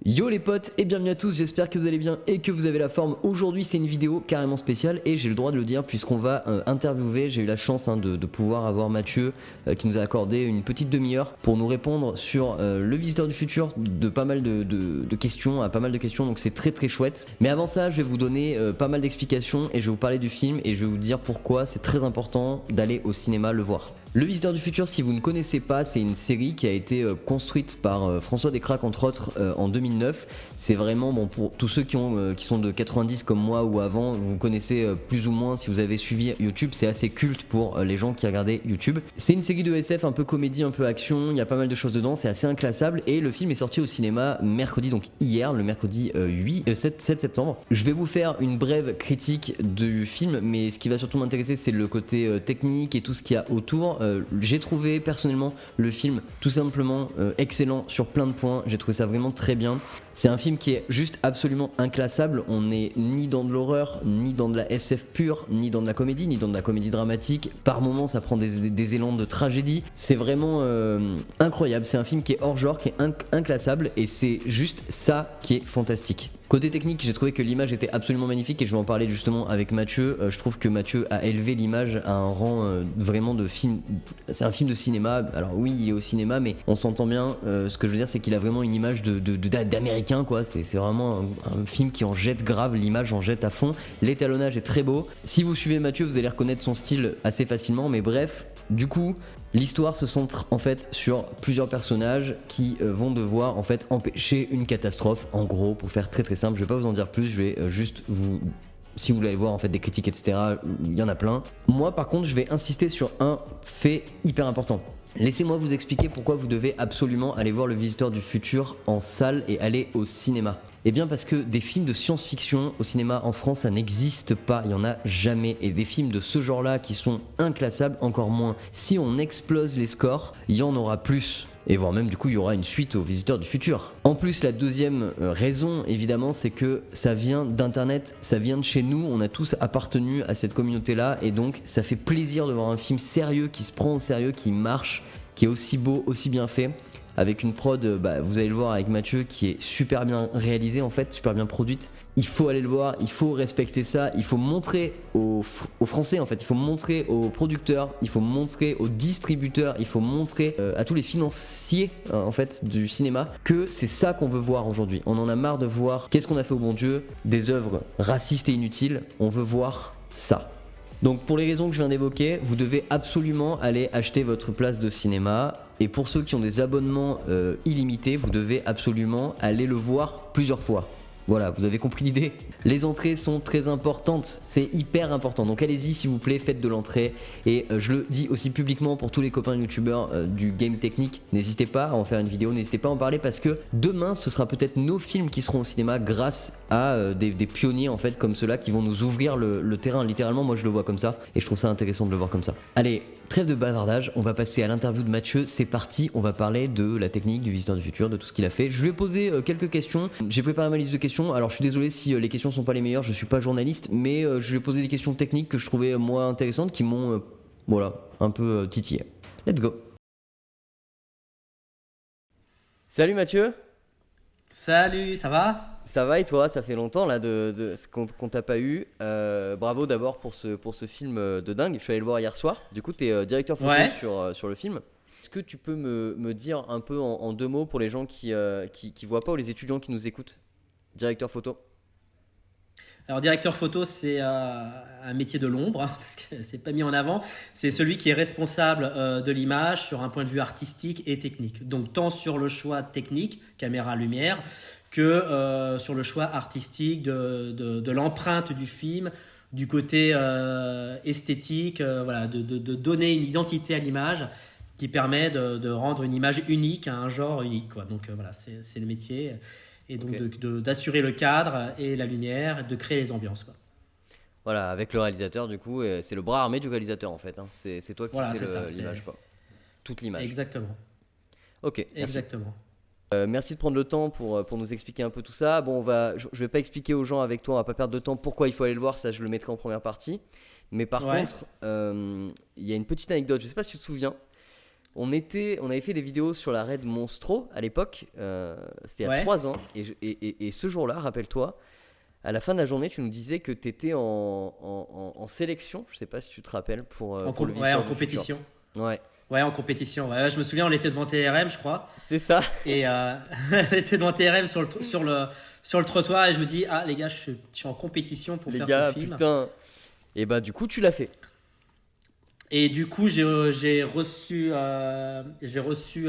Yo les potes et bienvenue à tous, j'espère que vous allez bien et que vous avez la forme. Aujourd'hui c'est une vidéo carrément spéciale et j'ai le droit de le dire puisqu'on va interviewer, j'ai eu la chance de pouvoir avoir Mathieu qui nous a accordé une petite demi-heure pour nous répondre sur le visiteur du futur de pas mal de questions, à pas mal de questions, donc c'est très très chouette. Mais avant ça je vais vous donner pas mal d'explications et je vais vous parler du film et je vais vous dire pourquoi c'est très important d'aller au cinéma le voir. Le Visiteur du Futur, si vous ne connaissez pas, c'est une série qui a été construite par François Descraques entre autres en 2009. C'est vraiment, bon, pour tous ceux qui sont de 90 comme moi ou avant, vous connaissez plus ou moins si vous avez suivi YouTube, c'est assez culte pour les gens qui regardaient YouTube. C'est une série de SF un peu comédie, un peu action, il y a pas mal de choses dedans, c'est assez inclassable et le film est sorti au cinéma mercredi, donc hier, le mercredi 7 septembre. Je vais vous faire une brève critique du film, mais ce qui va surtout m'intéresser c'est le côté technique et tout ce qu'il y a autour. J'ai trouvé personnellement le film tout simplement excellent sur plein de points, j'ai trouvé ça vraiment très bien. C'est un film qui est juste absolument inclassable, on n'est ni dans de l'horreur, ni dans de la SF pure, ni dans de la comédie, ni dans de la comédie dramatique. Par moments ça prend des élans de tragédie, c'est vraiment incroyable, c'est un film qui est hors genre, qui est inclassable et c'est juste ça qui est fantastique. Côté technique, j'ai trouvé que l'image était absolument magnifique et je vais en parler justement avec Mathieu. Je trouve que Mathieu a élevé l'image à un rang vraiment de film. C'est un film de cinéma. Alors oui, il est au cinéma, mais on s'entend bien. Ce que je veux dire, c'est qu'il a vraiment une image d'américain, quoi. C'est vraiment un film qui en jette grave, l'image en jette à fond. L'étalonnage est très beau. Si vous suivez Mathieu, vous allez reconnaître son style assez facilement. Mais bref, du coup, l'histoire se centre en fait sur plusieurs personnages qui vont devoir en fait empêcher une catastrophe. En gros, pour faire très très simple, je vais pas vous en dire plus, je vais juste vous... Si vous voulez aller voir en fait des critiques etc, il y en a plein. Moi par contre je vais insister sur un fait hyper important. Laissez-moi vous expliquer pourquoi vous devez absolument aller voir Le Visiteur du Futur en salle et aller au cinéma. Eh bien parce que des films de science-fiction au cinéma en France ça n'existe pas, il n'y en a jamais. Et des films de ce genre-là qui sont inclassables encore moins. Si on explose les scores, il y en aura plus. Et voire même du coup il y aura une suite au Visiteur du Futur. En plus la deuxième raison évidemment c'est que ça vient d'internet, ça vient de chez nous, on a tous appartenu à cette communauté là et donc ça fait plaisir de voir un film sérieux qui se prend au sérieux, qui marche, qui est aussi beau, aussi bien fait. Avec une prod, vous allez le voir avec Mathieu, qui est super bien réalisée en fait, super bien produite. Il faut aller le voir, il faut respecter ça, il faut montrer aux Français en fait, il faut montrer aux producteurs, il faut montrer aux distributeurs, il faut montrer à tous les financiers en fait du cinéma que c'est ça qu'on veut voir aujourd'hui. On en a marre de voir qu'est-ce qu'on a fait au bon Dieu, des œuvres racistes et inutiles, on veut voir ça. Donc pour les raisons que je viens d'évoquer, vous devez absolument aller acheter votre place de cinéma. Et pour ceux qui ont des abonnements illimités, vous devez absolument aller le voir plusieurs fois. Voilà, vous avez compris l'idée. Les entrées sont très importantes, c'est hyper important. Donc allez-y s'il vous plaît, faites de l'entrée. Et je le dis aussi publiquement pour tous les copains youtubeurs du game technique, n'hésitez pas à en faire une vidéo, n'hésitez pas à en parler parce que demain ce sera peut-être nos films qui seront au cinéma grâce à des pionniers en fait comme ceux-là qui vont nous ouvrir le terrain. Littéralement moi je le vois comme ça et je trouve ça intéressant de le voir comme ça. Allez, trêve de bavardage, on va passer à l'interview de Mathieu, c'est parti, on va parler de la technique du Visiteur du Futur, de tout ce qu'il a fait. Je lui ai posé quelques questions, j'ai préparé ma liste de questions, alors je suis désolé si les questions sont pas les meilleures, je suis pas journaliste, mais je lui ai posé des questions techniques que je trouvais moi intéressantes, qui m'ont un peu titillé. Let's go. Salut Mathieu. Salut, ça va? Ça va et toi? Ça fait longtemps là qu'on t'a pas eu. Bravo d'abord pour ce film de dingue. Je suis allé le voir hier soir. Du coup, tu es directeur photo Ouais. sur le film. Est-ce que tu peux me dire un peu en deux mots pour les gens qui voient pas ou les étudiants qui nous écoutent? Directeur photo. Alors, directeur photo, c'est un métier de l'ombre, hein, parce que c'est pas mis en avant. C'est celui qui est responsable de l'image sur un point de vue artistique et technique. Donc, tant sur le choix technique, caméra, lumière, que sur le choix artistique de l'empreinte du film, du côté esthétique, voilà, de donner une identité à l'image qui permet de rendre une image unique à un genre unique, quoi. Donc voilà, c'est le métier. Et donc Ok. d'assurer le cadre et la lumière, de créer les ambiances, quoi. Voilà, avec le réalisateur du coup, c'est le bras armé du réalisateur en fait. Hein. C'est toi qui Voilà, fais c'est ça. l'image quoi. Toute l'image. Exactement. Ok, merci. Exactement. Merci de prendre le temps pour nous expliquer un peu tout ça. Bon, je vais pas expliquer aux gens avec toi, on va pas perdre de temps pourquoi il faut aller le voir, ça je le mettrai en première partie. Mais par Ouais. contre, il y a une petite anecdote, je sais pas si tu te souviens. On avait fait des vidéos sur la raid Monstro à l'époque, c'était il y a 3 ans, et ce jour-là, rappelle-toi, à la fin de la journée, tu nous disais que tu étais en sélection, je sais pas si tu te rappelles, pour le en compétition. Ouais, en compétition. Ouais, je me souviens, on était devant TRM, je crois. C'est ça. Et on était devant TRM sur le trottoir et je vous dis, ah les gars, je suis en compétition pour faire ce film. Putain. Et bah du coup, tu l'as fait. Et du coup, j'ai reçu,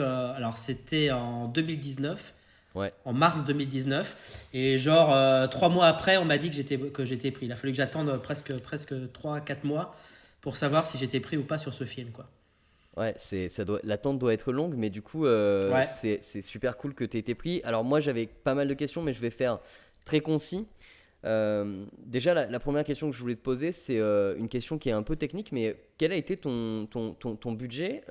alors c'était en 2019. Ouais. En mars 2019 et genre 3 mois après on m'a dit que j'étais pris. Il a fallu que j'attende presque 3-4 mois pour savoir si j'étais pris ou pas sur ce film quoi. Ouais, l'attente doit être longue, mais du coup c'est super cool que tu aies été pris. Alors moi j'avais pas mal de questions, mais je vais faire très concis. Déjà la première question que je voulais te poser, c'est une question qui est un peu technique, mais quel a été ton budget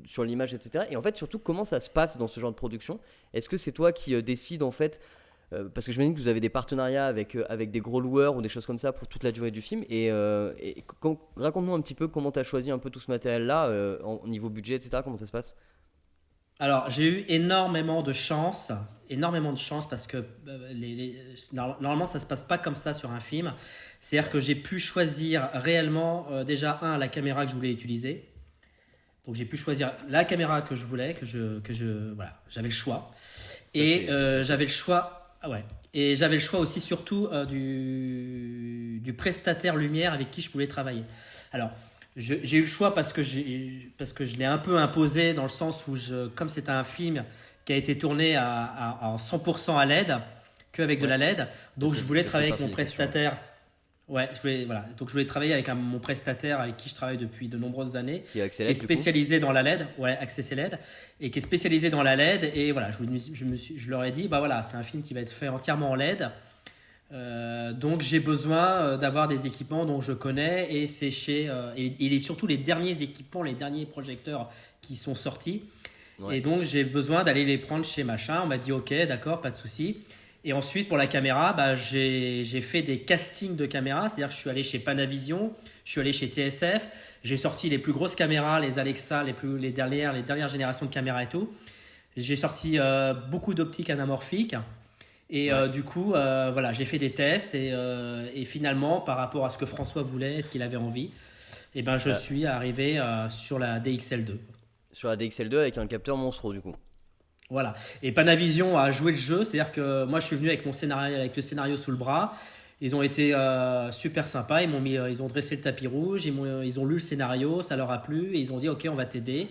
sur l'image, etc. Et en fait surtout comment ça se passe dans ce genre de production? Est-ce que c'est toi qui décides en fait, parce que j'imagine que vous avez des partenariats avec des gros loueurs ou des choses comme ça pour toute la durée du film, et raconte-nous un petit peu comment tu as choisi un peu tout ce matériel là au niveau budget, etc. Comment ça se passe? Alors, j'ai eu énormément de chance parce que normalement ça se passe pas comme ça sur un film. C'est-à-dire que j'ai pu choisir réellement déjà la caméra que je voulais utiliser. Donc j'ai pu choisir la caméra que je voulais, voilà, j'avais le choix. J'avais le choix, et j'avais le choix aussi surtout du prestataire lumière avec qui je voulais travailler. Alors j'ai eu le choix parce que je l'ai un peu imposé dans le sens où comme c'est un film qui a été tourné en 100% à LED, qu'avec de la LED, donc je voulais travailler avec mon prestataire. Ouais, donc je voulais travailler avec mon prestataire avec qui je travaille depuis de nombreuses années, qui est spécialisé dans la LED, Access LED, et qui est spécialisé dans la LED. Et voilà, je leur ai dit, bah voilà, c'est un film qui va être fait entièrement en LED. Donc j'ai besoin d'avoir des équipements dont je connais et c'est et surtout les derniers équipements, les derniers projecteurs qui sont sortis. Et donc j'ai besoin d'aller les prendre chez machin. On m'a dit ok, d'accord, pas de souci. Et ensuite pour la caméra, j'ai fait des castings de caméras, c'est-à-dire que je suis allé chez Panavision, je suis allé chez TSF, j'ai sorti les plus grosses caméras, les Alexa, les dernières générations de caméras et tout. J'ai sorti beaucoup d'optiques anamorphiques. Et du coup, j'ai fait des tests et finalement, par rapport à ce que François voulait, ce qu'il avait envie, je suis arrivé sur la DXL2. Sur la DXL2 avec un capteur Monstro du coup. Voilà. Et Panavision a joué le jeu, c'est-à-dire que moi je suis venu avec le scénario sous le bras. Ils ont été super sympas, ils ont dressé le tapis rouge, ils ont lu le scénario, ça leur a plu et ils ont dit ok, on va t'aider.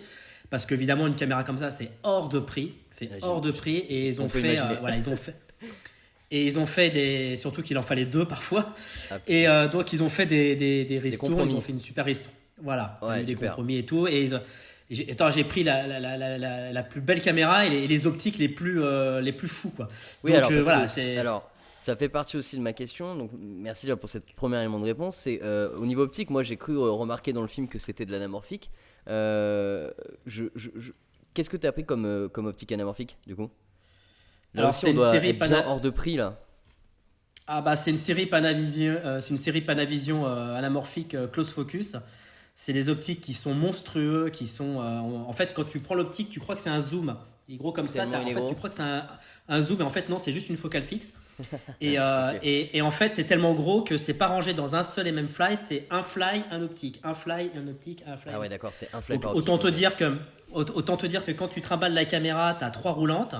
Parce qu'évidemment, une caméra comme ça, c'est hors de prix. Et ils ont fait. Et ils ont fait surtout qu'il en fallait 2 parfois. Et donc ils ont fait des ristournes, ils ont fait une super ristourne. Voilà, des compromis et tout. Et j'ai pris la plus belle caméra et les optiques les plus fous quoi. Oui, donc, alors ça fait partie aussi de ma question. Donc merci déjà pour cette première élément de réponse. C'est au niveau optique, moi j'ai cru remarquer dans le film que c'était de l'anamorphique. Qu'est-ce que tu as pris comme optique anamorphique du coup? Là alors aussi, c'est une série bien hors de prix là. C'est une série Panavision, anamorphique close focus. C'est des optiques qui sont monstrueux, qui sont en fait quand tu prends l'optique, tu crois que c'est un zoom. Il est gros comme ça, tu crois que c'est un zoom, et en fait non, c'est juste une focale fixe. Et en fait, c'est tellement gros que c'est pas rangé dans un seul et même fly, c'est un fly, un optique, un fly, un optique, un fly. Ah ouais, d'accord, c'est un fly. Donc, autant te dire que quand tu trimbales la caméra, tu as 3 roulantes.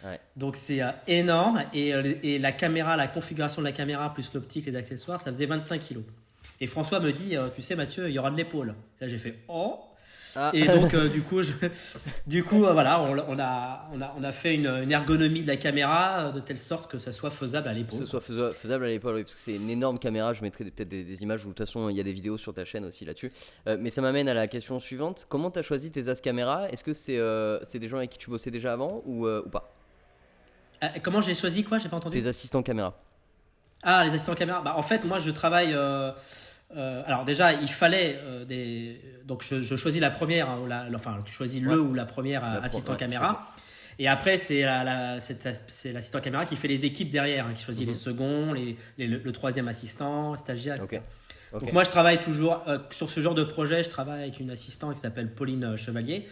Ouais. Donc c'est énorme et la caméra, la configuration de la caméra plus l'optique, les accessoires, ça faisait 25 kilos. Et François me dit, tu sais Mathieu, il y aura de l'épaule. Là j'ai fait oh. Et donc du coup, voilà, on a fait une ergonomie de la caméra de telle sorte que ça soit faisable à l'épaule. Que ce soit faisable à l'épaule, oui, parce que c'est une énorme caméra. Je mettrai peut-être des images, ou de toute façon il y a des vidéos sur ta chaîne aussi là-dessus. Mais ça m'amène à la question suivante. Comment tu as choisi tes as caméras? Est-ce que c'est des gens avec qui tu bossais déjà avant ou pas? Comment j'ai choisi quoi? J'ai pas entendu. Tes assistants caméra. Ah, les assistants caméra. En fait, moi je travaille. Alors déjà, il fallait donc je choisis la première, tu choisis le ou la première assistant caméra. Et après, c'est l'assistant caméra qui fait les équipes derrière, qui choisit les seconds, le troisième assistant, stagiaire, etc. Okay. Ok. Donc moi, je travaille toujours sur ce genre de projet. Je travaille avec une assistante qui s'appelle Pauline Chevalier,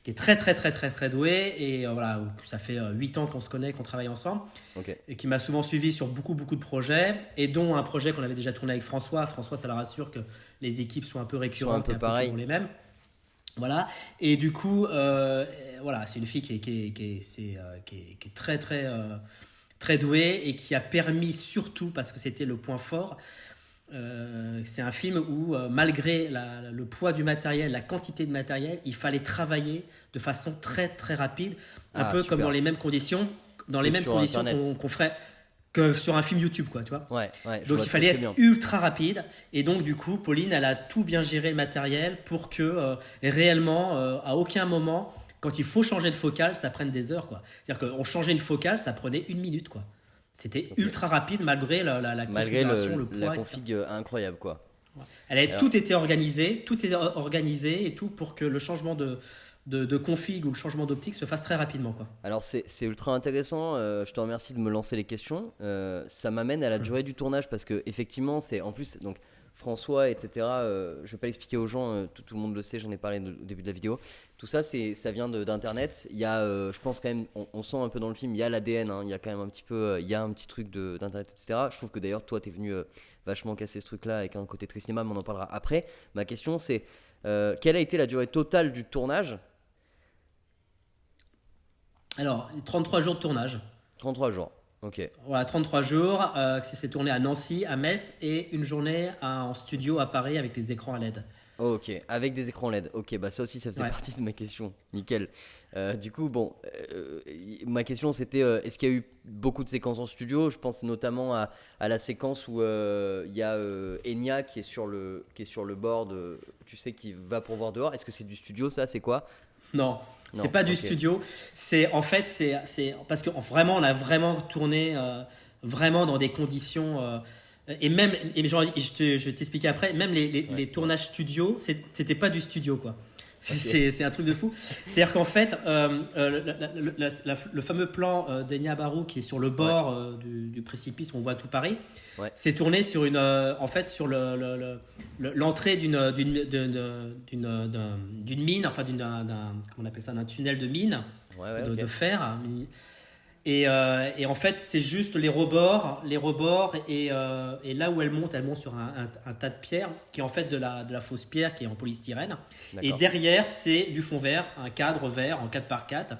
qui est très très très très très douée. Et voilà, ça fait 8 ans qu'on se connaît, qu'on travaille ensemble. Ok. Et qui m'a souvent suivi sur beaucoup beaucoup de projets. Et dont un projet qu'on avait déjà tourné avec François. François, ça la rassure que les équipes sont un peu récurrentes peu et un peu pareil. toujours les mêmes. Voilà. Et du coup, voilà, c'est une fille qui est très très très douée et qui a permis surtout, parce que c'était le point fort, c'est un film où malgré le poids du matériel, la quantité de matériel, il fallait travailler de façon très très rapide, un peu super. comme dans les mêmes conditions, qu'on ferait que sur un film YouTube, quoi, tu vois. Ouais, je Donc vois il fallait très être bien. ultra rapide. Et donc du coup, Pauline, elle a tout bien géré le matériel pour que réellement, à aucun moment, quand il faut changer de focale, ça prenne des heures, quoi. C'est-à-dire qu'on changeait une focale, ça prenait 1 minute, quoi. C'était ultra rapide malgré la configuration, le poids, la etc. config incroyable, quoi. Alors, Tout était organisé et tout pour que le changement de config ou le changement d'optique se fasse très rapidement, quoi. Alors c'est ultra intéressant, je te remercie de me lancer les questions. Ça m'amène à la durée du tournage parce que effectivement c'est en plus donc François etc. Je vais pas l'expliquer aux gens, tout le monde le sait, j'en ai parlé au début de la vidéo. Tout ça ça vient d'internet. Il y a, je pense quand même, on sent un peu dans le film, il y a l'ADN, hein, il y a quand même un petit peu, il y a un petit truc d'internet etc. Je trouve que d'ailleurs toi t'es venu vachement casser ce truc là avec un côté très cinéma, mais on en parlera après. Ma question c'est quelle a été la durée totale du tournage? Alors, 33 jours de tournage. 33 jours, ok. Voilà, 33 jours. C'est tourné à Nancy, à Metz et une journée en studio à Paris avec les écrans à LED. Ok, avec des écrans LED. Ok, bah ça aussi, ça faisait partie de ma question. Nickel. Du coup, bon, ma question c'était est-ce qu'il y a eu beaucoup de séquences en studio? Je pense notamment à la séquence où il y a Enya qui est sur le board, tu sais, qui va pour voir dehors. Est-ce que c'est du studio ça? C'est quoi? Non, Non, c'est pas du ok. studio. C'est en fait, c'est parce que vraiment, on a vraiment tourné vraiment dans des conditions. Et même, je vais t'expliquer après, même les tournages studio, c'était pas du studio, quoi. C'est un truc de fou. C'est-à-dire qu'en fait, le fameux plan d'Enya Barou qui est sur le bord du précipice où on voit tout Paris, c'est tourné sur en fait sur l'entrée d'une mine, enfin comment on appelle ça, d'un tunnel de mine de fer. Et en fait, c'est juste les rebords et là où elle monte sur un tas de pierres qui est en fait de la fausse pierre qui est en polystyrène. Et derrière, c'est du fond vert, un cadre vert en 4x4.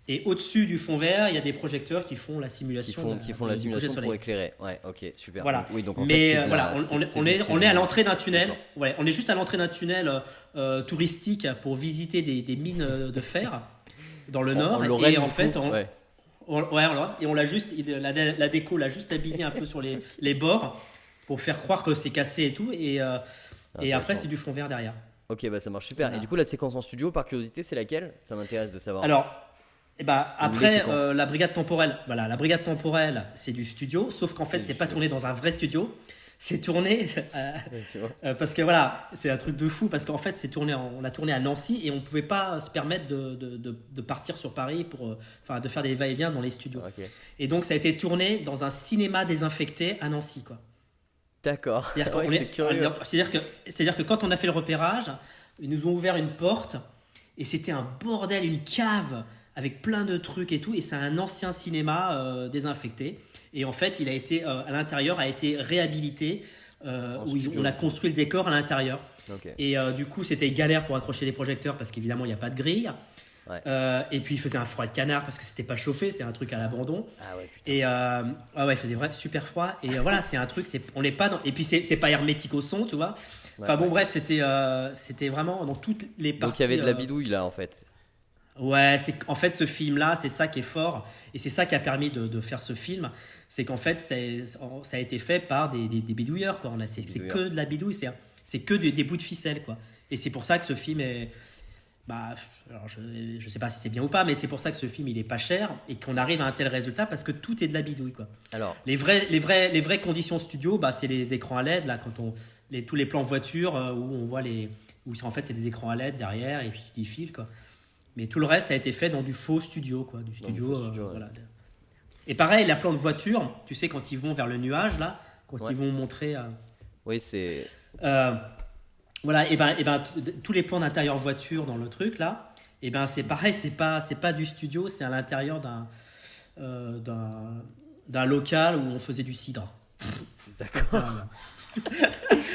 Et au-dessus du fond vert, il y a des projecteurs qui font la simulation. Qui font la simulation pour éclairer. Ouais, ok, super. Voilà. Oui, donc en mais fait, voilà, on est à l'entrée d'un tunnel. Ouais, on est juste à l'entrée d'un tunnel touristique pour visiter des mines de fer dans le nord. Lorraine, et en fait, et on l'a juste, la déco l'a juste habillé un peu sur les bords pour faire croire que c'est cassé et tout. Et après, c'est du fond vert derrière. Ok, bah ça marche super. Voilà. Et du coup, la séquence en studio, par curiosité, c'est laquelle? Ça m'intéresse de savoir. Alors, après, la brigade temporelle. Voilà, la brigade temporelle, c'est du studio, sauf qu'en fait, c'est pas tourné dans un vrai studio. C'est tourné parce que voilà, c'est un truc de fou parce qu'en fait, on a tourné à Nancy et on pouvait pas se permettre de partir sur Paris de faire des va-et-vient dans les studios. Okay. Et donc, ça a été tourné dans un cinéma désinfecté à Nancy, quoi. D'accord. C'est-à-dire que quand on a fait le repérage, ils nous ont ouvert une porte et c'était un bordel, une cave avec plein de trucs et tout. Et c'est un ancien cinéma désinfecté. Et en fait, il a été à l'intérieur a été réhabilité où on a construit le décor à l'intérieur. Okay. Et du coup, c'était galère pour accrocher les projecteurs parce qu'évidemment, il n'y a pas de grille. Ouais. Et puis il faisait un froid de canard parce que c'était pas chauffé, c'est un truc à l'abandon. Ah ouais, et il faisait vraiment super froid. Et voilà, c'est un truc, on n'est pas dans. Et puis c'est pas hermétique au son, tu vois. Enfin bref, c'était vraiment dans toutes les parties. Donc il y avait de la bidouille là en fait. Ouais, en fait ce film-là, c'est ça qui est fort et c'est ça qui a permis de faire ce film. C'est qu'en fait, ça a été fait par des bidouilleurs, quoi. C'est que de la bidouille, c'est que des bouts de ficelle, quoi. Et c'est pour ça que ce film est. Alors je sais pas si c'est bien ou pas, mais c'est pour ça que ce film il est pas cher et qu'on arrive à un tel résultat parce que tout est de la bidouille, quoi. Alors les vraies conditions studio, c'est les écrans à LED là quand tous les plans voiture où on voit où en fait c'est des écrans à LED derrière et puis des fils, quoi. Mais tout le reste ça a été fait dans du faux studio, quoi, du studio. Voilà. Et pareil, la plan de voiture, tu sais quand ils vont vers le nuage là, quand ils vont montrer. Oui, c'est Euh, voilà, et ben tous les plans d'intérieur voiture dans le truc là, et ben c'est pareil, c'est pas du studio, c'est à l'intérieur euh, d'un d'un local où on faisait du cidre. D'accord. Voilà.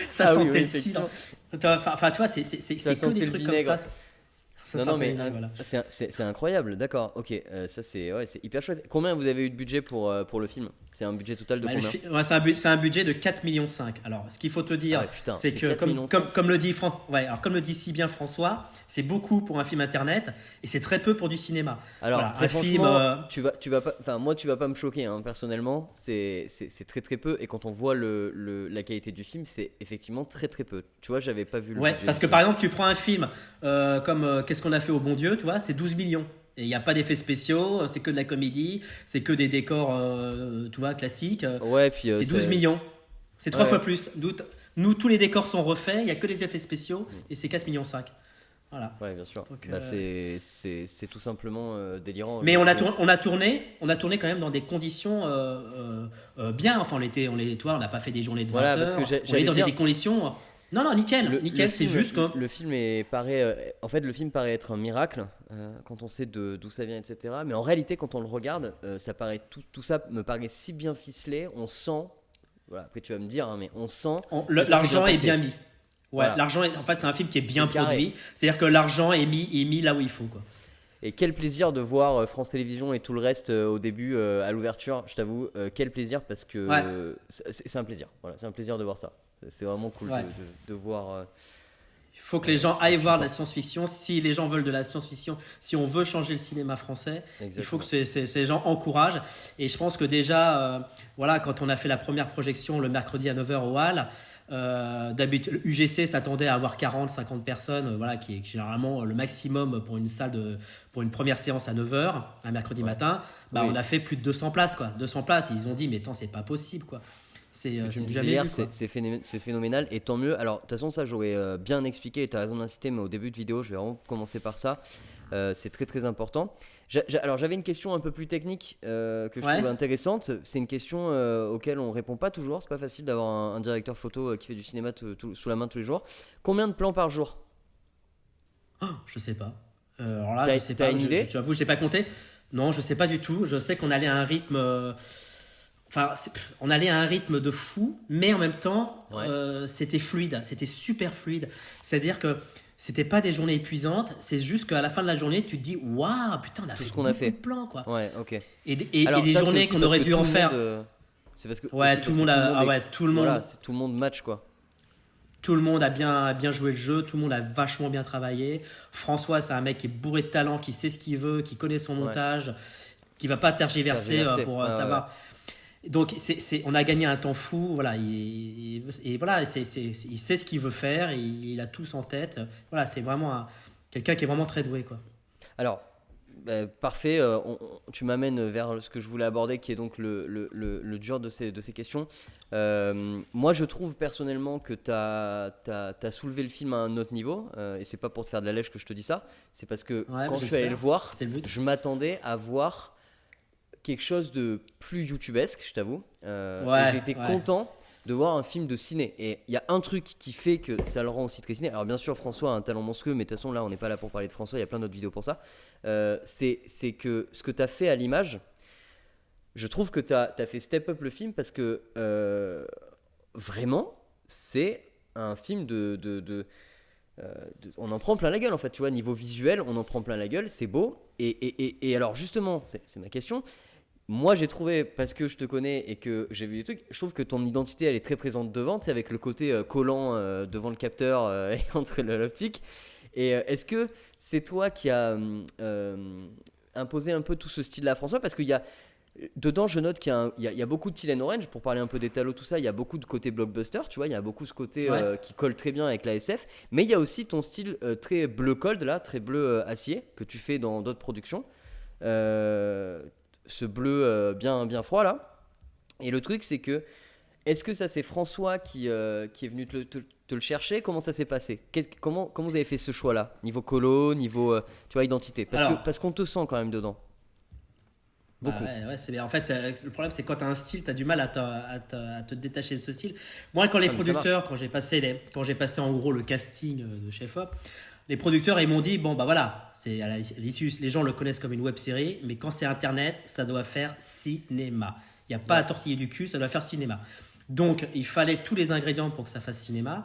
Ça Ah oui, sentait oui, le cidre. effectivement. Enfin, tu vois, c'est Ça que sentait des le trucs comme vinaigre. ça. Ça Non, non, sentait mais le vinaigre, voilà. c'est incroyable, d'accord, ok, ça c'est hyper chouette. Combien vous avez eu de budget pour le film? C'est un budget total de Ouais, combien? ouais, c'est un budget de 4,5 millions. Alors, ce qu'il faut te Ah dire, ouais, putain, c'est c'est que 4 millions 5. comme le dit ouais, alors comme le dit si bien François, c'est beaucoup pour un film internet et c'est très peu pour du cinéma. Alors, Voilà, très un film. franchement, tu vas pas, enfin, moi, tu vas pas me choquer, hein, personnellement, c'est très très peu, et quand on voit la qualité du film, c'est effectivement très très peu. Tu vois, j'avais pas vu le Ouais, budget parce du que film. par exemple, tu prends un film comme Qu'est-ce qu'on a fait au bon Dieu, tu vois, c'est 12 millions. Et il n'y a pas d'effets spéciaux, c'est que de la comédie, c'est que des décors, tu vois, classiques. Ouais, puis C'est 12 millions. C'est trois ouais, fois plus. Nous, tous les décors sont refaits, il n'y a que des effets spéciaux et c'est 4,5 millions. Voilà. ouais, bien sûr. Donc, Bah, c'est tout simplement délirant. mais on a tourné quand même dans des conditions bien. Enfin, on n'a pas fait des journées de 20 Voilà, parce que heures. On est j'allais dans dire. des conditions. Non, non, nickel, Le nickel. C'est film, juste que. le film paraît, en fait, le film paraît être un miracle quand on sait d'où ça vient, etc. Mais en réalité, quand on le regarde, ça paraît tout ça me paraît si bien ficelé. On sent, voilà. Après, tu vas me dire, hein, mais on sent que ça s'est L'argent est bien passé. mis. Ouais, Voilà, en fait, c'est un film qui est bien c'est carré. produit. C'est-à-dire que l'argent est mis là où il faut, quoi. Et quel plaisir de voir France Télévisions et tout le reste au début, à l'ouverture. Je t'avoue, quel plaisir parce que Ouais, c'est un plaisir. Voilà, c'est un plaisir de voir ça. C'est vraiment cool ouais. de voir. Il faut que les gens aillent voir de la Putain, science-fiction. Si les gens veulent de la science-fiction, si on veut changer le cinéma français, il faut que exactement. ces gens encouragent. Et je pense que déjà, voilà, quand on a fait la première projection le mercredi à 9h au Hall, d'habitude, le UGC s'attendait à avoir 40, 50 personnes, voilà, qui est généralement le maximum pour pour une première séance à 9h, un mercredi Ouais. matin. Bah, on Oui. a fait plus de 200 places, quoi. 200 places. Ils ont dit, mais attends, c'est pas possible, quoi. C'est ce que tu me C'est disais jamais hier, vu, quoi. c'est phénoménal et tant mieux. Alors, de toute façon, ça j'aurais bien expliqué et tu as raison d'insister, mais au début de vidéo, je vais vraiment commencer par ça. C'est très très important. Alors, j'avais une question un peu plus technique que je Ouais. trouvais intéressante. C'est une question auquelle on répond pas toujours. C'est pas facile d'avoir un directeur photo qui fait du cinéma sous la main tous les jours. Combien de plans par jour? Je sais pas. Alors là, je sais T'as pas. une idée? Je t'avoue, je n'ai pas compté. Non, je sais pas du tout. Je sais qu'on allait à un rythme. Enfin, on allait à un rythme de fou, mais en même temps, Ouais. c'était fluide. C'était super fluide. C'est-à-dire que c'était pas des journées épuisantes. C'est juste qu'à la fin de la journée, tu te dis, waouh, putain, on a Tout fait ce qu'on a beaucoup fait. de plans, quoi. Ouais, ok. Et Alors, des ça, c'est journées aussi qu'on parce aurait que dû tout en le monde. faire. C'est parce que Ouais, aussi tout parce le que monde tout le a. monde Ah est. ouais, tout le monde. Voilà, tout le monde match quoi. Tout le monde a bien joué le jeu, tout le monde a vachement bien travaillé. François, c'est un mec qui est bourré de talent, qui sait ce qu'il veut, qui connaît son Ouais. montage, qui va pas tergiverser Tergiversé. pour Ouais, ouais, ouais. savoir. Donc, on a gagné un temps fou, voilà. Et voilà, il sait ce qu'il veut faire, il a tous en tête. Voilà, c'est vraiment quelqu'un qui est vraiment très doué, quoi. Alors, parfait. Tu m'amènes vers ce que je voulais aborder, qui est donc le dur de ces questions. Moi, je trouve personnellement que tu as soulevé le film à un autre niveau, et c'est pas pour te faire de la lèche que je te dis ça. C'est parce que Ouais, quand je suis j'espère. allé le voir, C'était le but. je m'attendais à voir quelque chose de plus youtubesque, je t'avoue. Et Ouais, j'ai été ouais. content de voir un film de ciné. Et il y a un truc qui fait que ça le rend aussi très ciné. Alors bien sûr, François a un talent monstrueux, mais de toute façon, là, on n'est pas là pour parler de François, il y a plein d'autres vidéos pour ça. C'est que ce que tu as fait à l'image, je trouve que tu as fait step up le film parce que vraiment, c'est un film on en prend plein la gueule en fait, tu vois, niveau visuel, on en prend plein la gueule, c'est beau. Et alors justement, c'est ma question. Moi, j'ai trouvé, parce que je te connais et que j'ai vu des trucs, je trouve que ton identité, elle est très présente devant, tu sais, avec le côté collant devant le capteur et entre l'optique. Et est-ce que c'est toi qui as imposé un peu tout ce style-là, François? Parce qu'il y a, dedans, je note qu'il y a beaucoup de Tylen Orange, pour parler un peu d'étalo, tout ça, il y a beaucoup de côté blockbuster, tu vois, il y a beaucoup ce côté Ouais. qui colle très bien avec la SF, mais il y a aussi ton style très bleu cold, là, très bleu acier, que tu fais dans d'autres productions. Ce bleu bien, bien froid là. Et le truc c'est que, est-ce que ça c'est François qui est venu te le chercher? Comment ça s'est passé? Comment vous avez fait ce choix là? Niveau colo, niveau tu vois, identité. Alors, Parce qu'on te sent quand même dedans. Beaucoup. En fait, le problème, c'est quand tu as un style, tu as du mal à te détacher de ce style. Moi, quand les producteurs, quand j'ai passé en gros le casting de Chef Op, les producteurs, ils m'ont dit, bon, bah voilà, c'est à l'issue, les gens le connaissent comme une web série, mais quand c'est Internet, ça doit faire cinéma. Il n'y a pas à tortiller du cul, ça doit faire cinéma. Donc, il fallait tous les ingrédients pour que ça fasse cinéma.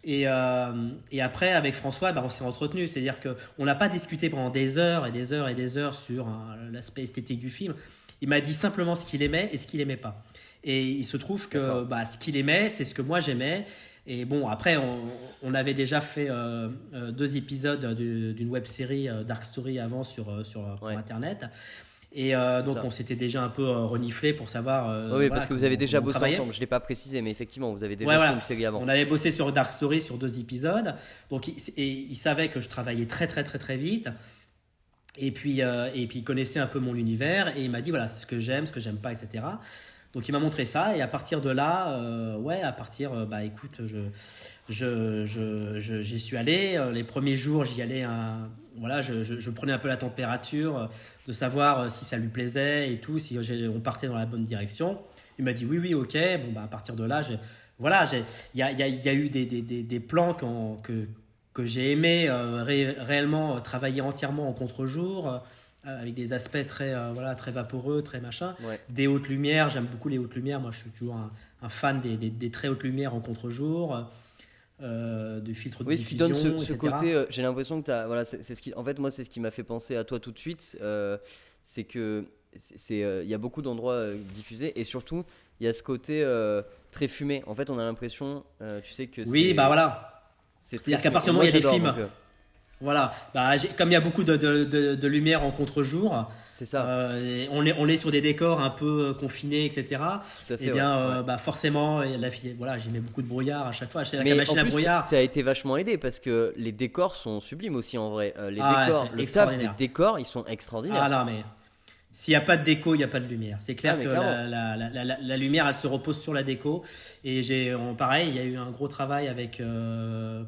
Et après, avec François, on s'est entretenu. C'est-à-dire qu'on n'a pas discuté pendant des heures et des heures et des heures sur l'aspect esthétique du film. Il m'a dit simplement ce qu'il aimait et ce qu'il n'aimait pas. Et il se trouve que ce qu'il aimait, c'est ce que moi j'aimais. Et bon, après, on avait déjà fait 2 épisodes d'une web série Dark Story avant pour Internet. Et donc on s'était déjà un peu reniflé pour savoir. Oui, parce que vous avez déjà bossé ensemble. Je l'ai pas précisé, mais effectivement, vous avez déjà fait une série avant. On avait bossé sur Dark Story sur 2 épisodes. Donc il savait que je travaillais très très très très vite. Et puis il connaissait un peu mon univers et il m'a dit voilà ce que j'aime pas, etc. Donc il m'a montré ça et à partir de là, écoute, j'y suis allé. Les premiers jours, j'y allais, je prenais un peu la température, de savoir si ça lui plaisait et tout, si on partait dans la bonne direction. Il m'a dit oui, ok. Bon à partir de là, il y a eu des plans que j'ai aimé réellement travailler entièrement en contre-jour. Avec des aspects très vaporeux, très machin. Ouais. Des hautes lumières, j'aime beaucoup les hautes lumières. Moi, je suis toujours un fan des très hautes lumières en contre-jour, de filtres de diffusion, ce qui donne ce etc. côté. J'ai l'impression que c'est ce qui. En fait, moi, c'est ce qui m'a fait penser à toi tout de suite. C'est que il y a beaucoup d'endroits diffusés et surtout il y a ce côté très fumé. En fait, on a l'impression, tu sais que. Oui, voilà. C'est-à-dire qu'à partir du moment où il y a des films. Voilà, comme il y a beaucoup de lumière en contre-jour, c'est ça. On est sur des décors un peu confinés, etc. Tout à fait, et bien, forcément, j'y mets beaucoup de brouillard à chaque fois. Mais la machine à brouillard. Tu as été vachement aidé parce que les décors sont sublimes aussi en vrai. Le taf des décors, ils sont extraordinaires. Ah non, mais s'il n'y a pas de déco, il n'y a pas de lumière. C'est clair que la lumière, elle se repose sur la déco. Et pareil, il y a eu un gros travail avec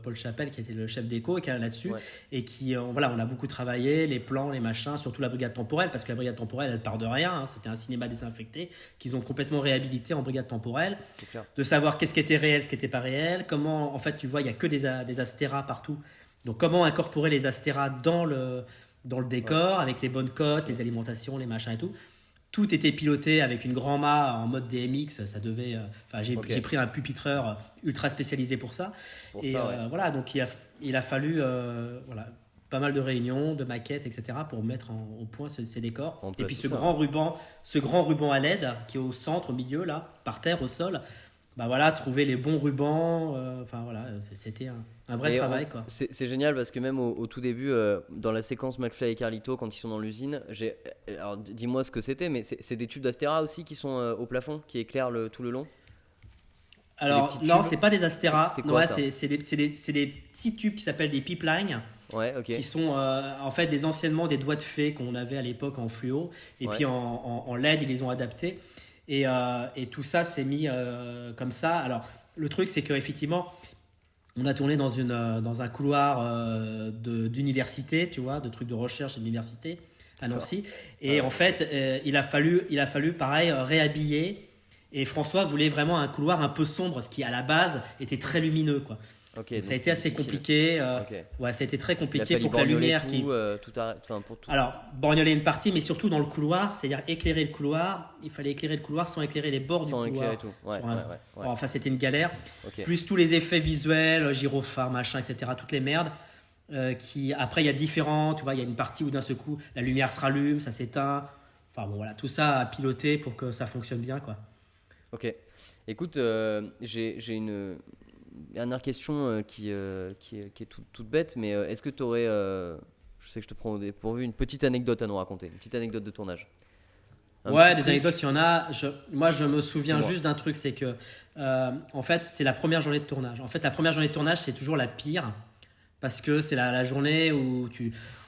Paul Chappelle, qui était le chef déco, qui est là-dessus. Ouais. Et on a beaucoup travaillé, les plans, les machins, surtout la brigade temporelle, parce que la brigade temporelle, elle part de rien. Hein. C'était un cinéma désinfecté qu'ils ont complètement réhabilité en brigade temporelle. C'est clair. De savoir qu'est-ce qui était réel, ce qui n'était pas réel. Comment, en fait, tu vois, il n'y a que des astéras partout. Donc, comment incorporer les astéras dans le décor, avec les bonnes cotes, les alimentations, les machins et tout. Tout était piloté avec une grand mât en mode DMX. Ça devait. J'ai pris un pupitreur ultra spécialisé pour ça. Donc il a fallu pas mal de réunions, de maquettes, etc. pour mettre au point ces décors. Et puis ce grand ruban à LED qui est au centre, au milieu là, par terre, au sol. Trouver les bons rubans. C'était un vrai travail, quoi. C'est génial parce que même au tout début, dans la séquence McFly et Carlito, quand ils sont dans l'usine, alors dis-moi ce que c'était, mais c'est des tubes d'Astera aussi qui sont au plafond, qui éclairent tout le long. Alors non, c'est pas des Astera. C'est des petits tubes qui s'appellent des pipelines. Ouais, ok. Qui sont en fait anciennement des doigts de fée qu'on avait à l'époque en fluo. Et puis en LED, ils les ont adaptés. Et tout ça s'est mis comme ça. Alors, le truc, c'est qu'effectivement, on a tourné dans un couloir d'université, tu vois, de trucs de recherche d'université à Nancy. Et en fait, il a fallu pareil, réhabiller. Et François voulait vraiment un couloir un peu sombre, ce qui, à la base, était très lumineux, quoi. Okay, ça a été assez compliqué. Ça a été très compliqué pour que la lumière pour tout. Alors, borgnoler une partie, mais surtout dans le couloir, c'est-à-dire éclairer le couloir. Il fallait éclairer le couloir sans éclairer les bords du couloir. Tout. Enfin, c'était une galère. Plus tous les effets visuels, gyrophares, machin, etc. Toutes les merdes. Après, il y a différents. Tu vois, il y a une partie où d'un seul coup, la lumière se rallume, ça s'éteint. Enfin bon, voilà, tout ça à piloter pour que ça fonctionne bien, quoi. Ok. Écoute, j'ai une dernière question qui est toute bête, mais est-ce que tu aurais, je sais que je te prends au dépourvu, une petite anecdote à nous raconter, une petite anecdote de tournage? Des anecdotes, il y en a. Moi, je me souviens juste d'un truc, c'est que, en fait, c'est la première journée de tournage. En fait, la première journée de tournage, c'est toujours la pire, parce que c'est la journée où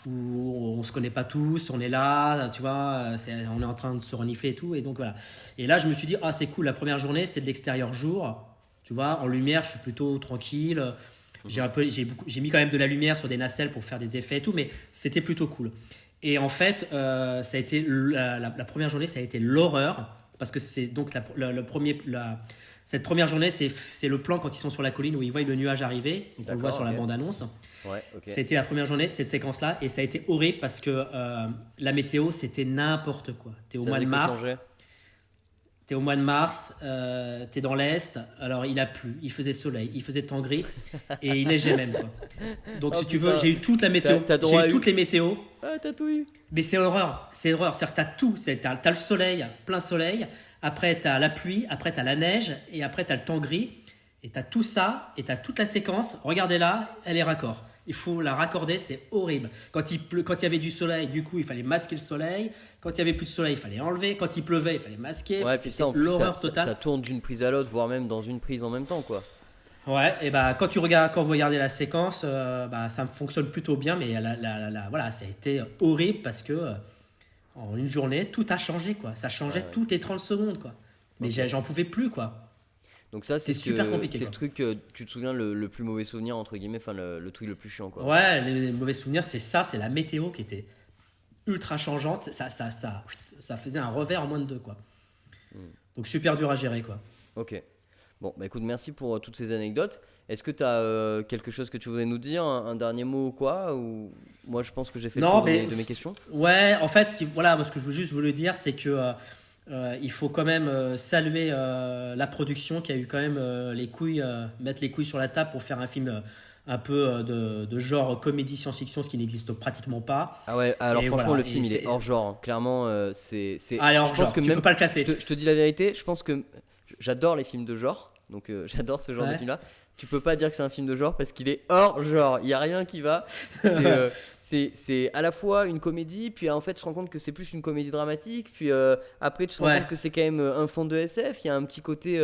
on se connaît pas tous, on est là, tu vois, on est en train de se renifler et tout, et donc voilà. Et là, je me suis dit, c'est cool, la première journée, c'est de l'extérieur jour. Tu vois, en lumière, je suis plutôt tranquille. J'ai mis quand même de la lumière sur des nacelles pour faire des effets et tout, mais c'était plutôt cool. Et en fait, ça a été la première journée, ça a été l'horreur. Parce que c'est donc cette première journée, c'est le plan quand ils sont sur la colline où ils voient le nuage arriver. Donc on le voit sur la bande-annonce. Ouais, okay. Ça a été la première journée, cette séquence-là. Et ça a été horrible parce que la météo, c'était n'importe quoi. T'es au mois de mars. T'es au mois de mars, t'es dans l'Est, alors il a plu, il faisait soleil, il faisait temps gris et il neigeait même. Quoi. Donc si tu veux, j'ai eu toute la météo, j'ai eu toutes les météos. Ah, t'as tout eu. Mais c'est horreur, c'est-à-dire que t'as tout, t'as le soleil, plein soleil, après t'as la pluie, après t'as la neige et après t'as le temps gris et t'as tout ça et t'as toute la séquence. Regardez là, elle est raccord. Il faut la raccorder, c'est horrible. Quand il y avait du soleil, du coup, il fallait masquer le soleil. Quand il y avait plus de soleil, il fallait enlever. Quand il pleuvait, il fallait masquer. Ouais, puis ça, en plus, l'horreur totale. Ça tourne d'une prise à l'autre, voire même dans une prise en même temps, quoi. Ouais, et quand vous regardez la séquence, ça fonctionne plutôt bien, mais voilà, ça a été horrible parce que en une journée, tout a changé, quoi. Ça changeait toutes les 30 secondes, quoi. Mais j'en pouvais plus, quoi. Donc ça, c'est super compliqué. C'est le truc que tu te souviens le plus mauvais souvenir, entre guillemets, enfin le truc le plus chiant, quoi. Ouais, les mauvais souvenirs, c'est la météo qui était ultra changeante. Ça faisait un revers en moins de 2, quoi. Donc super dur à gérer, quoi. Ok. Bon, écoute, merci pour toutes ces anecdotes. Est-ce que tu as quelque chose que tu voudrais nous dire, un dernier mot ou quoi, ou moi je pense que j'ai fait le tour de mes questions. Ouais, en fait, moi ce que je veux juste vous le dire, c'est que il faut quand même saluer la production qui a eu quand même mettre les couilles sur la table pour faire un film un peu de genre comédie science-fiction, ce qui n'existe pratiquement pas. Ah ouais, alors et franchement, le film il est hors genre. Hein. Clairement, c'est. Allez, hors genre, tu peux pas le classer. Je te dis la vérité, je pense que j'adore les films de genre, donc j'adore ce genre de film-là. Tu peux pas dire que c'est un film de genre parce qu'il est hors genre, il y a rien qui va. C'est à la fois une comédie, puis en fait tu te rends compte que c'est plus une comédie dramatique, puis après tu te rends compte que c'est quand même un fond de SF, il y a un petit côté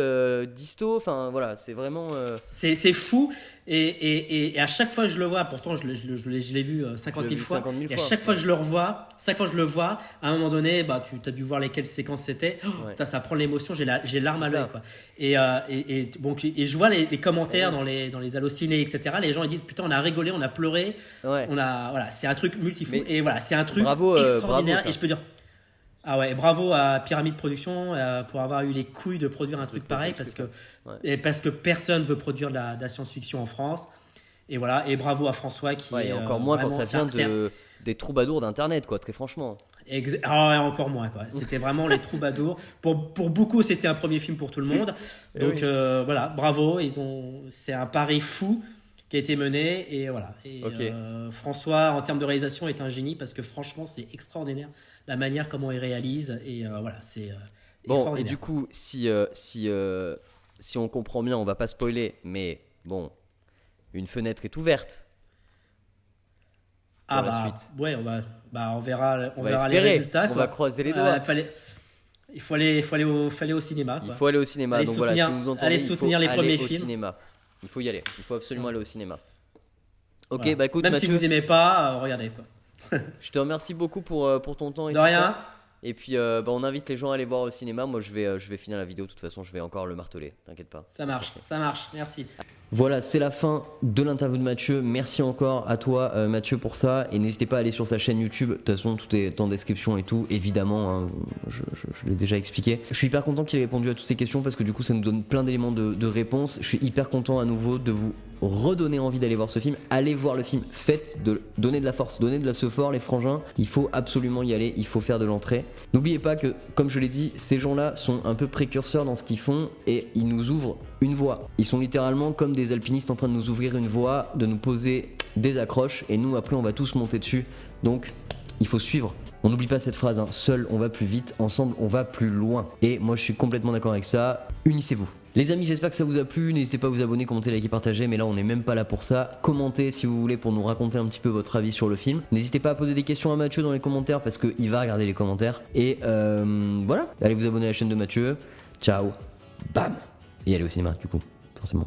disto, enfin voilà, c'est vraiment... C'est fou, et à chaque fois que je le vois, pourtant je l'ai vu 50 000 fois, et à chaque fois que je le revois, à un moment donné, tu as dû voir lesquelles séquences c'était, ça prend l'émotion, j'ai larmes à l'œil, quoi. Et je vois les commentaires dans les hallucinés, etc. Les gens ils disent putain on a rigolé, on a pleuré, voilà, c'est un truc multifou, et voilà, c'est un truc extraordinaire, bravo, et je peux dire bravo à Pyramide Production pour avoir eu les couilles de produire un truc pareil, parce que personne veut produire de la science-fiction en France, et voilà, et bravo à François qui et encore moins quand ça vient des troubadours d'internet, quoi, très franchement. Encore moins, quoi. C'était vraiment les troubadours. Pour beaucoup, c'était un premier film pour tout le monde. Donc voilà, bravo. C'est un pari fou qui a été mené, et voilà. Et François, en termes de réalisation, est un génie, parce que franchement, c'est extraordinaire la manière comment il réalise, et voilà, c'est extraordinaire. Et du coup, si on comprend bien, on va pas spoiler, mais bon, une fenêtre est ouverte. Ouais, on verra les résultats. On va croiser les doigts. Il faut aller au cinéma, quoi. Il faut aller au cinéma. Allez donc soutenir, voilà, si vous entendez, allez soutenir les premiers films. Cinéma. Il faut y aller. Il faut absolument aller au cinéma. Ok, voilà. Écoute, même Mathieu, si vous aimez pas, regardez, quoi. Je te remercie beaucoup pour ton temps et de tout rien. ça. Et puis on invite les gens à aller voir au cinéma. Moi je vais finir la vidéo. De toute façon, je vais encore le marteler. T'inquiète pas. Ça marche. Merci. Voilà, c'est la fin de l'interview de Mathieu. Merci encore à toi, Mathieu, pour ça. Et n'hésitez pas à aller sur sa chaîne YouTube. De toute façon, tout est en description et tout. Évidemment, hein, je l'ai déjà expliqué. Je suis hyper content qu'il ait répondu à toutes ces questions, parce que du coup, ça nous donne plein d'éléments de réponse. Je suis hyper content à nouveau de vous redonner envie d'aller voir ce film. Allez voir le film. Donnez de la force, donnez de la sephore, les frangins. Il faut absolument y aller. Il faut faire de l'entrée. N'oubliez pas que, comme je l'ai dit, ces gens-là sont un peu précurseurs dans ce qu'ils font, et ils nous ouvrent une voie. Ils sont littéralement comme des alpinistes en train de nous ouvrir une voie, de nous poser des accroches, et nous après on va tous monter dessus. Donc il faut suivre. On n'oublie pas cette phrase, hein. Seul on va plus vite, ensemble on va plus loin. Et moi je suis complètement d'accord avec ça. Unissez-vous. Les amis, j'espère que ça vous a plu. N'hésitez pas à vous abonner, commenter, liker, partager. Mais là on n'est même pas là pour ça. Commentez si vous voulez, pour nous raconter un petit peu votre avis sur le film. N'hésitez pas à poser des questions à Mathieu dans les commentaires, parce qu'il va regarder les commentaires. Et voilà, allez vous abonner à la chaîne de Mathieu. Ciao, bam. Et allez au cinéma du coup, forcément.